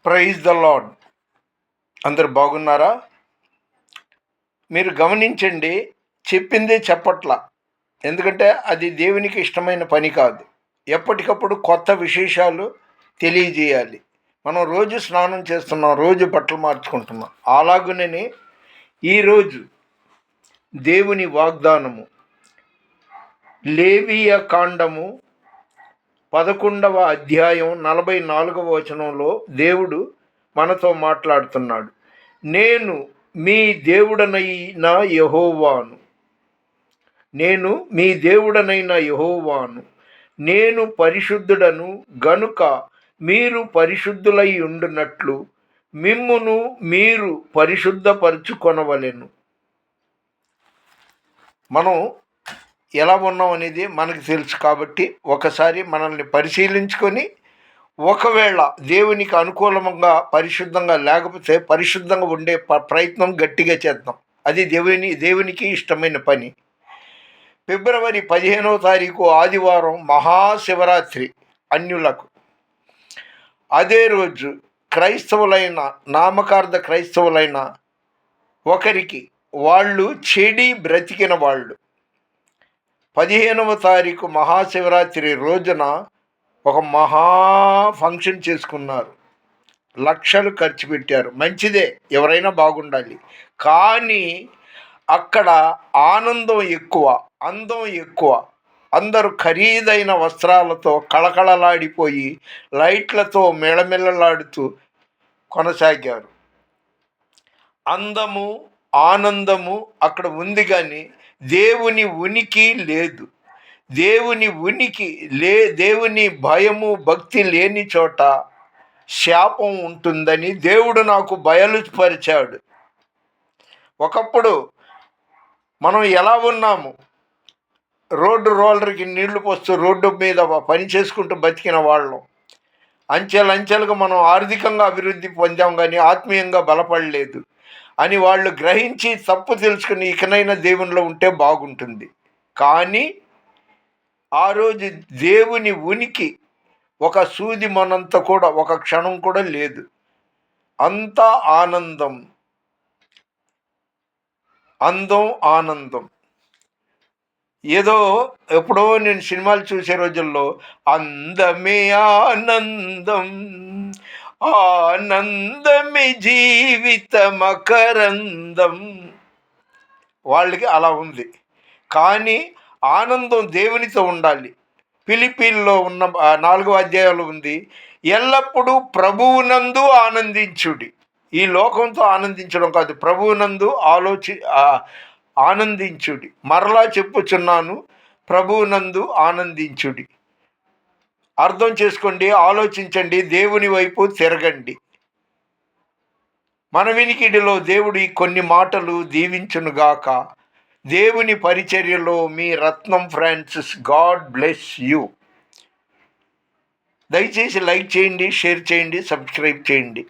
Praise the lord. అందరు బాగున్నారా? మీరు గమనించండి, చెప్పిందే చెప్పట్ల. ఎందుకంటే అది దేవునికి ఇష్టమైన పని కాదు. ఎప్పటికప్పుడు కొత్త విశేషాలు తెలియజేయాలి. మనం రోజు స్నానం చేస్తున్నాం, రోజు బట్టలు మార్చుకుంటున్నాం. అలాగునని ఈరోజు దేవుని వాగ్దానము లేవియ కాండము 11వ అధ్యాయం 44వ వచనంలో దేవుడు మనతో మాట్లాడుతున్నాడు. నేను మీ దేవుడనైన యెహోవాను, నేను మీ దేవుడనైన యెహోవాను, నేను పరిశుద్ధుడను గనుక మీరు పరిశుద్ధులై ఉండునట్లు మిమ్మును మీరు పరిశుద్ధపరచుకొనవలెను. మనం ఎలా ఉన్నాం అనేది మనకు తెలుసు కాబట్టి ఒకసారి మనల్ని పరిశీలించుకొని, ఒకవేళ దేవునికి అనుకూలంగా పరిశుద్ధంగా లేకపోతే పరిశుద్ధంగా ఉండే ప్రయత్నం గట్టిగా చేద్దాం. అది దేవునికి ఇష్టమైన పని. ఫిబ్రవరి 15వ తారీఖు ఆదివారం మహాశివరాత్రి అన్యులకు. అదే రోజు క్రైస్తవులైన, నామకార్థ క్రైస్తవులైన ఒకరికి వాళ్ళు చెడి బ్రతికిన వాళ్ళు 15వ తారీఖు మహాశివరాత్రి రోజున ఒక మహా ఫంక్షన్ చేసుకున్నారు. లక్షలు ఖర్చు పెట్టారు. మంచిదే, ఎవరైనా బాగుండాలి. కానీ అక్కడ ఆనందం ఎక్కువ, అందం ఎక్కువ. అందరూ ఖరీదైన వస్త్రాలతో కళకళలాడిపోయి లైట్లతో మెళమెళలాడుతూ కొనసాగారు. అందము, ఆనందము అక్కడ ఉంది, కానీ దేవుని ఉనికి లేదు. దేవుని భయము, భక్తి లేని చోట శాపం ఉంటుందని దేవుడు నాకు బయలుపరిచాడు. ఒకప్పుడు మనం ఎలా ఉన్నాము? రోలర్కి నీళ్లు పోస్తూ రోడ్డు మీద పని చేసుకుంటూ బతికిన వాళ్ళం. అంచెలంచెలుగా మనం ఆర్థికంగా అభివృద్ధి పొందాం, కానీ ఆత్మీయంగా బలపడలేదు అని వాళ్ళు గ్రహించి తప్పు తెలుసుకుని ఇకనైనా దేవునిలో ఉంటే బాగుంటుంది. కానీ ఆ రోజు దేవుని ఉనికి ఒక సూది మనంత కూడా, ఒక క్షణం కూడా లేదు. అంతా ఆనందం, అందం, ఆనందం. ఏదో ఎప్పుడో నేను సినిమాలు చూసే రోజుల్లో అందమే ఆనందం, ఆనందమే జీవిత మకరందం, వాళ్ళకి అలా ఉంది. కానీ ఆనందం దేవునితో ఉండాలి. ఫిలిప్పీల్లో ఉన్న 4వ అధ్యాయంలో ఉంది, ఎల్లప్పుడూ ప్రభువునందు ఆనందించుడి. ఈ లోకంతో ఆనందించడం కాదు, ప్రభువునందు ఆనందించుడి. మరలా చెప్పుచున్నాను, ప్రభువునందు ఆనందించుడి. అర్థం చేసుకోండి, ఆలోచించండి, దేవుని వైపు తిరగండి. మన వినికిడిలో దేవుడి కొన్ని మాటలు దీవించునుగాక. దేవుని పరిచర్యలో మీ రత్నం ఫ్రాన్సిస్. God bless you. దయచేసి లైక్ చేయండి, షేర్ చేయండి, సబ్స్క్రైబ్ చేయండి.